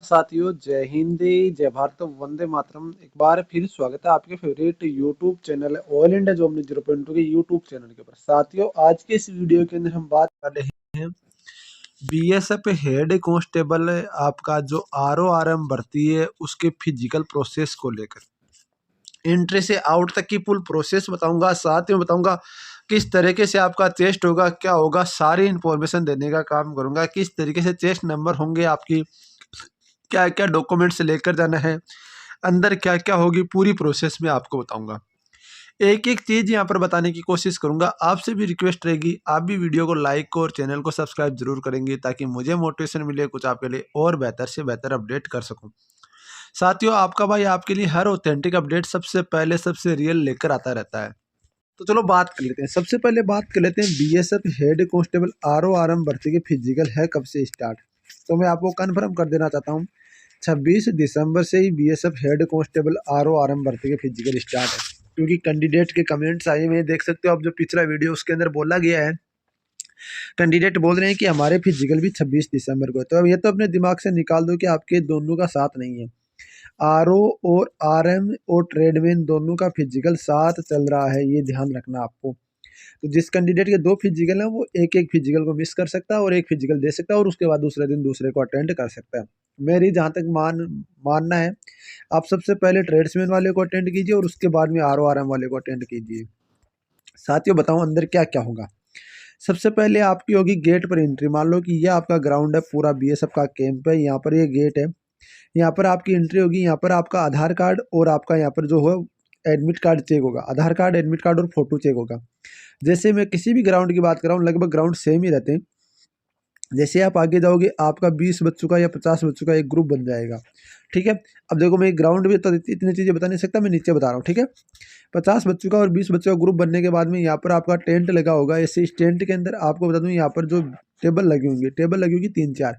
साथियों, जय हिंद, जय भारत, वंदे मातरम। एक बार फिर स्वागत है आपके favourite YouTube channel all India job news 0.2 के यूट्यूब चैनल के ऊपर। साथियों, आज के इस वीडियो के अंदर हम बात कर रहे हैं बीएसएफ हेड कांस्टेबल आपका जो आरओआरएम भर्ती है उसके फिजिकल प्रोसेस को लेकर एंट्री से आउट तक की फुल प्रोसेस बताऊंगा। साथ में बताऊंगा किस तरीके से आपका चेस्ट होगा, क्या होगा, सारी इन्फॉर्मेशन देने का काम करूंगा। किस तरीके से चेस्ट नंबर होंगे आपकी, क्या क्या डॉक्यूमेंट्स लेकर जाना है, अंदर क्या क्या होगी, पूरी प्रोसेस में आपको बताऊंगा। एक एक चीज़ यहाँ पर बताने की कोशिश करूंगा। आपसे भी रिक्वेस्ट रहेगी, आप भी वीडियो को लाइक और चैनल को सब्सक्राइब जरूर करेंगे ताकि मुझे मोटिवेशन मिले कुछ आपके लिए और बेहतर से बेहतर अपडेट कर सकूं। साथियों, आपका भाई आपके लिए हर ऑथेंटिक अपडेट सबसे पहले सबसे रियल लेकर आता रहता है। तो चलो बात कर लेते हैं। सबसे पहले बात कर लेते हैं बीएसएफ हेड कांस्टेबल आरओआरएम भर्ती के फिजिकल है कब से स्टार्ट। तो मैं आपको कन्फर्म कर देना चाहता हूँ, 26 दिसंबर से ही बीएसएफ हेड कांस्टेबल आरओआरएम भर्ती के फिजिकल स्टार्ट है। क्योंकि कैंडिडेट के कमेंट्स आए हुए हैं, देख सकते हो आप, जो पिछला वीडियो उसके अंदर बोला गया है। कैंडिडेट बोल रहे हैं कि हमारे फिजिकल भी 26 दिसंबर को है। तो अब ये तो अपने दिमाग से निकाल दो कि आपके दोनों का साथ नहीं है। आरओ और आरएम और ट्रेडमैन दोनों का फिजिकल साथ चल रहा है, ये ध्यान रखना आपको। तो जिस कैंडिडेट के 2 फिजिकल हैं वो एक एक फिजिकल को मिस कर सकता है और एक फिजिकल दे सकता है और उसके बाद दूसरे दिन दूसरे को अटेंड कर सकता है। मेरी जहाँ तक मानना है, आप सबसे पहले ट्रेड्समैन वाले को अटेंड कीजिए और उसके बाद में आरओ आरएम वाले को अटेंड कीजिए। साथियों, बताऊं अंदर क्या क्या होगा। सबसे पहले आपकी होगी गेट पर एंट्री। मान लो कि यह आपका ग्राउंड है, पूरा बीएसएफ का कैंप है, यहाँ पर ये गेट है। यहाँ पर आपकी एंट्री होगी। यहाँ पर आपका आधार कार्ड और आपका यहाँ पर जो है एडमिट कार्ड चेक होगा। आधार कार्ड, एडमिट कार्ड और फोटो चेक होगा। जैसे मैं किसी भी ग्राउंड की बात कर रहा हूँ, लगभग ग्राउंड सेम ही रहते हैं। जैसे आप आगे जाओगे, आपका 20 बच्चों का या 50 बच्चों का एक ग्रुप बन जाएगा। ठीक है। अब देखो, मैं ग्राउंड में तो इतनी चीज़ें बता नहीं सकता, मैं नीचे बता रहा हूँ। ठीक है। 50 बच्चों का और 20 बच्चों का ग्रुप बनने के बाद में यहाँ पर आपका टेंट लगा होगा। ऐसे इस टेंट के अंदर आपको बता दूँ, यहाँ पर जो टेबल लगी होंगी 3-4।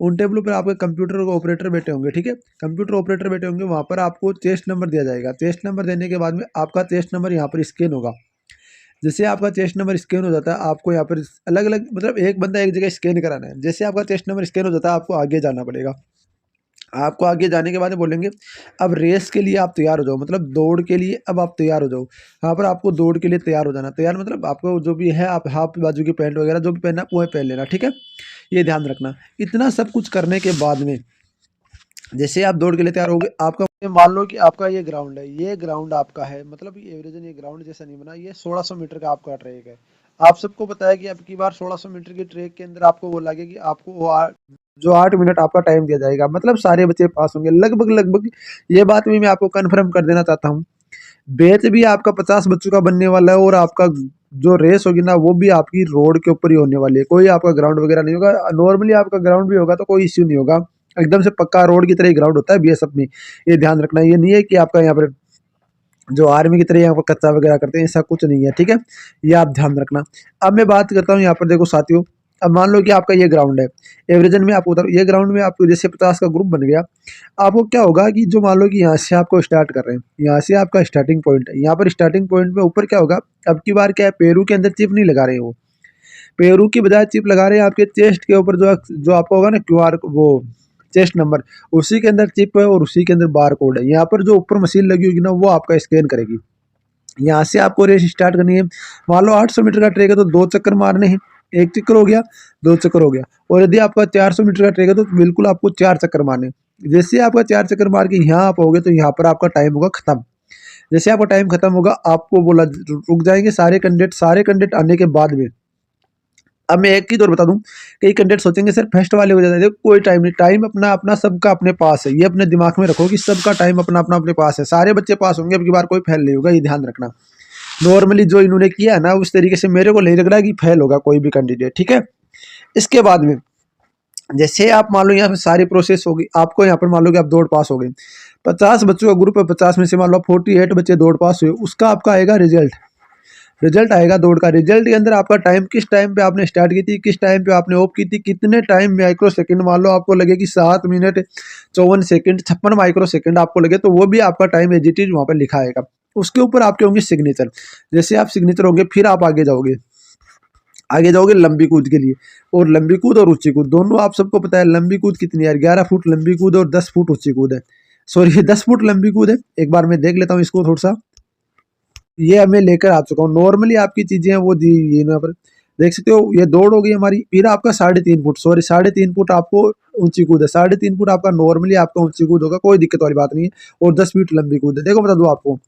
उन टेबलों पर आपके कंप्यूटर ऑपरेटर बैठे होंगे। ठीक है। कंप्यूटर ऑपरेटर बैठे होंगे, वहाँ पर आपको चेस्ट नंबर दिया जाएगा। चेस्ट नंबर देने के बाद में आपका चेस्ट नंबर यहाँ पर स्कैन होगा। जैसे आपका चेस्ट नंबर स्कैन हो जाता है, आपको यहाँ पर अलग अलग, मतलब एक बंदा एक जगह स्कैन कराना है। जैसे आपका चेस्ट नंबर स्कैन हो जाता है, आपको आगे जाना पड़ेगा। आपको आगे जाने के बाद बोलेंगे अब रेस के लिए आप तैयार हो जाओ, मतलब दौड़ के लिए अब आप तैयार हो जाओ। यहाँ पर आपको दौड़ के लिए तैयार हो जाना। तैयार मतलब आपको जो भी है, आप हाफ बाजू की पैंट वगैरह जो भी पहनना वो पहन लेना। ठीक है। ये ध्यान रखना। इतना सब कुछ करने के बाद में जैसे आप दौड़ के लिए तैयार हो गए, आपका मान लो कि आपका ये ग्राउंड है, ये ग्राउंड आपका है, मतलब ये एवरेजन ये ग्राउंड जैसा नहीं बना, ये 1600 मीटर का आपका ट्रैक है। आप सबको पता है कि अब की बार 1600 मीटर के ट्रैक के अंदर आपको वो लगे कि आपको वो जो 8 मिनट आपका टाइम दिया जाएगा, मतलब सारे बच्चे पास होंगे लगभग लगभग। ये बात भी मैं आपको कन्फर्म कर देना चाहता हूँ। बैच भी आपका 50 बच्चों का बनने वाला है और आपका जो रेस होगी ना, वो भी आपकी रोड के ऊपर ही होने वाली है। कोई आपका ग्राउंड वगैरह नहीं होगा। नॉर्मली आपका ग्राउंड भी होगा तो कोई इश्यू नहीं होगा। एकदम से पक्का रोड की तरह ही ग्राउंड होता है बीएसएफ में। ये ध्यान रखना। ये नहीं है कि आपका यहाँ पर जो आर्मी की तरह यहाँ पर कच्चा वगैरह करते हैं, ऐसा कुछ नहीं है। ठीक है। ये आप ध्यान रखना। अब मैं बात करता हूँ यहाँ पर, देखो साथियों, अब मान लो कि आपका ये ग्राउंड है। एवरेजन में आपको उधर ये ग्राउंड में आपको जैसे 50 का ग्रुप बन गया। आपको क्या होगा कि जो मान लो कि यहाँ से आपको स्टार्ट कर रहे हैं, यहाँ से आपका स्टार्टिंग पॉइंट है। यहाँ पर स्टार्टिंग पॉइंट में ऊपर क्या होगा, अब की बार क्या है, पेरू के अंदर चिप नहीं लगा रहे हैं। वो पेरू की बजाय चिप लगा रहे हैं आपके चेस्ट के ऊपर, जो आपका होगा ना क्यूआर, वो चेस्ट नंबर, उसी के अंदर चिप है और उसी के अंदर बार कोड है। यहाँ पर जो ऊपर मशीन लगी होगी ना, वो आपका स्कैन करेगी। यहाँ से आपको रेस स्टार्ट करनी है। मान लो 800 मीटर का ट्रैक है तो 2 चक्कर मारने हैं। 1 चक्कर हो गया, 2 चक्कर हो गया। और यदि आपका 400 मीटर का ट्रैक है तो बिल्कुल आपको 4 चक्कर मारने हैं। जैसे आपका 4 चक्कर मार के यहाँ आप होगे तो यहाँ पर आपका टाइम होगा खत्म। जैसे आपका टाइम खत्म होगा, आपको बोला रुक जाएंगे सारे कैंडिडेट आने के बाद में। अब मैं एक चीज और बता दूं, कई कैंडिडेट सोचेंगे सर फर्स्ट वाले हो जाते हैं। देखो कोई टाइम नहीं, टाइम अपना अपना सबका अपने पास है। ये अपने दिमाग में रखो कि सबका टाइम अपना अपना अपने पास है। सारे बच्चे पास होंगे, अब की बार कोई फेल नहीं होगा, ये ध्यान रखना। नॉर्मली जो इन्होंने किया है ना, उस तरीके से मेरे को नहीं लग रहा है कि फेल होगा कोई भी कैंडिडेट। ठीक है। इसके बाद में जैसे आप मान लो यहाँ पे सारी प्रोसेस होगी, आपको यहाँ पर मान लो कि आप दौड़ पास हो गए। 50 बच्चों का ग्रुप है, 50 में से मान लो 48 बच्चे दौड़ पास हुए, उसका आपका आएगा रिजल्ट। रिजल्ट आएगा दौड़ का। रिजल्ट के अंदर आपका टाइम, किस टाइम पे आपने स्टार्ट की थी, किस टाइम पे आपने ऑफ की थी, कितने टाइम माइक्रो सेकंड, मान लो आपको लगे कि 7 मिनट 54 सेकंड 56 माइक्रो सेकंड आपको लगे, तो वो भी आपका टाइम एज इट इज वहाँ पर लिखा आएगा। उसके ऊपर आपके होंगे सिग्नेचर। जैसे आप सिग्नेचर होंगे, फिर आप आगे जाओगे। आगे जाओगे लंबी कूद के लिए, और लंबी कूद और ऊंची कूद दोनों आप सबको पता है। लंबी कूद कितनी है, 11 फुट लंबी कूद और 10 फुट ऊंची कूद है। सॉरी 10 फुट लंबी कूद है। एक बार मैं देख लेता हूँ इसको थोड़ा सा। ये मैं लेकर आ चुका हूँ। नॉर्मली आपकी चीजें हैं वो दी ये यहाँ पर देख सकते हो। ये दौड़ हो गई हमारी। फिर आपका 3.5 फुट, सॉरी 3.5 फुट आपको ऊंची कूद है। 3.5 फुट आपका नॉर्मली आपका ऊंची कूद होगा, कोई दिक्कत वाली बात नहीं है। और 10 फीट लंबी कूद है। देखो बता दो आपको,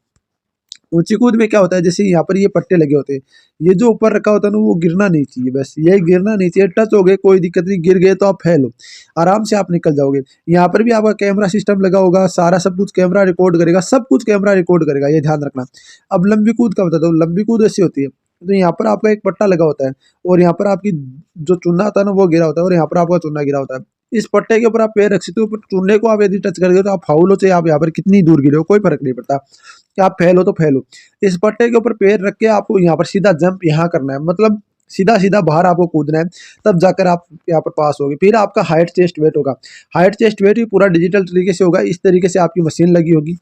ऊंची कूद में क्या होता है, जैसे यहाँ पर ये पट्टे लगे होते हैं, ये जो ऊपर रखा होता है ना वो गिरना नहीं चाहिए, बस ये गिरना नहीं चाहिए। टच हो गए कोई दिक्कत नहीं, गिर गए तो आप फेल हो, आराम से आप निकल जाओगे। यहाँ पर भी आपका कैमरा सिस्टम लगा होगा, सारा सब कुछ कैमरा रिकॉर्ड करेगा, सब कुछ कैमरा रिकॉर्ड करेगा, ये ध्यान रखना। अब लंबी कूद का बता दो। लंबी कूद ऐसी होती है, तो यहाँ पर आपका एक पट्टा लगा होता है, और यहाँ पर आपकी जो चुना होता है ना वो गिरा होता है, और यहाँ पर आपका चुना गिरा होता है। इस पट्टे के ऊपर आप पैर रख सकते हो, पर चुनने को आप यदि टच करोगे तो आप फाउल हो, चाहे आप यहाँ पर कितनी दूर गिरे हो कोई फर्क नहीं पड़ता, कि आप फेल हो तो फेल हो। इस पट्टे के ऊपर पैर रख के आपको यहाँ पर सीधा जंप यहाँ करना है, मतलब सीधा सीधा बाहर आपको कूदना है, तब जाकर आप यहाँ पर पास होगे। फिर आपका हाइट चेस्ट वेट होगा। हाइट चेस्ट वेट भी पूरा डिजिटल तरीके से होगा। इस तरीके से आपकी मशीन लगी होगी,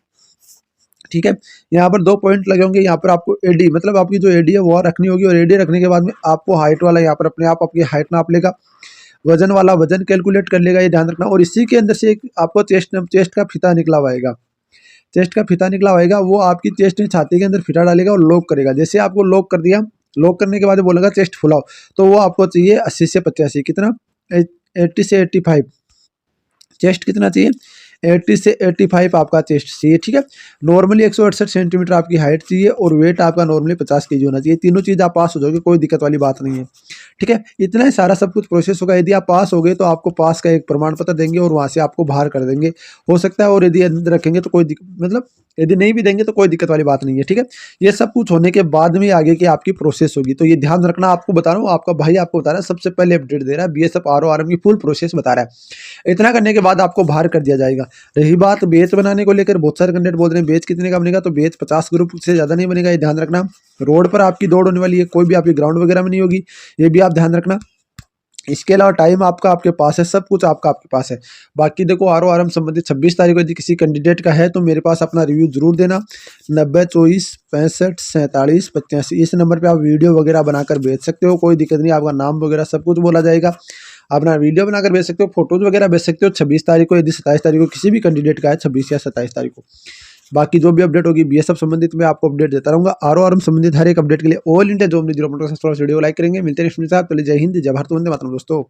ठीक है। यहाँ पर 2 पॉइंट लगे होंगे। यहाँ पर आपको एडी, मतलब आपकी जो एडी है वो रखनी होगी, और एडी रखने के बाद में आपको हाइट वाला यहाँ पर अपने आप आपकी हाइट नाप लेगा, वजन वाला वजन कैलकुलेट कर लेगा, ये ध्यान रखना। और इसी के अंदर से एक आपको चेस्ट का फीता निकला हुआ आएगा। चेस्ट का फीता निकला होएगा, वो आपकी चेस्ट में छाती के अंदर फीता डालेगा और लॉक करेगा। जैसे आपको लॉक कर दिया, लॉक करने के बाद बोलेगा चेस्ट फुलाओ, तो वो आपको चाहिए 80 से 85, कितना 80 से 85। चेस्ट कितना चाहिए, 80 से 85 आपका चेस्ट चाहिए, ठीक है। नॉर्मली 168 सेंटीमीटर आपकी हाइट चाहिए, और वेट आपका नॉर्मली 50 केजी होना चाहिए। तीनों चीज़ आप पास हो जाओगे, कोई दिक्कत वाली बात नहीं है, ठीक है। इतना ही सारा सब कुछ प्रोसेस होगा। यदि आप पास हो गए तो आपको पास का एक प्रमाण पत्र देंगे, और वहाँ से आपको बाहर कर देंगे, हो सकता है। और यदि अंदर रखेंगे तो कोई मतलब यदि नहीं भी देंगे तो कोई दिक्कत वाली बात नहीं है, ठीक है। ये सब कुछ होने के बाद में आगे की आपकी प्रोसेस होगी, तो ये ध्यान रखना। आपको बता रहा हूँ, आपका भाई आपको बता रहा है, सबसे पहले अपडेट दे रहा है, बीएसएफ आरओआरएम की फुल प्रोसेस बता रहा है। इतना करने के बाद आपको बाहर कर दिया जाएगा। रही बात बेच बनाने को लेकर, बहुत सारे कैंडिडेट बोल रहे हैं बेच कितने का बनेगा, तो बेच 50 ग्रुप से ज़्यादा नहीं बनेगा, ये ध्यान रखना। रोड पर आपकी दौड़ होने वाली है, कोई भी आपकी ग्राउंड वगैरह में नहीं होगी, ये भी आप ध्यान रखना। इसके अलावा टाइम आपका आपके पास है, सब कुछ आपका आपके पास है। बाकी देखो आरओआरएम संबंधित 26 तारीख को यदि किसी कैंडिडेट का है तो मेरे पास अपना रिव्यू जरूर देना। 90 24 65 47 85 इस नंबर पे आप वीडियो वगैरह बनाकर भेज सकते हो, कोई दिक्कत नहीं। आपका नाम वगैरह सब कुछ बोला जाएगा, अपना वीडियो बनाकर भेज सकते हो, फोटोज वगैरह भेज सकते हो। 26 तारीख को, यदि 27 तारीख को किसी भी कैंडिडेट का है, 26 या 27 तारीख को। बाकी जो भी अपडेट होगी बीएसएफ संबंधित मैं आपको अपडेट देता रहूंगा। आरओआरएम संबंधित हर एक अपडेट के लिए all India job video like करेंगे। मिलते हैं नेक्स्ट वीडियो। चलिए जय हिंद, जय भारत, वंदे मातरम दोस्तों।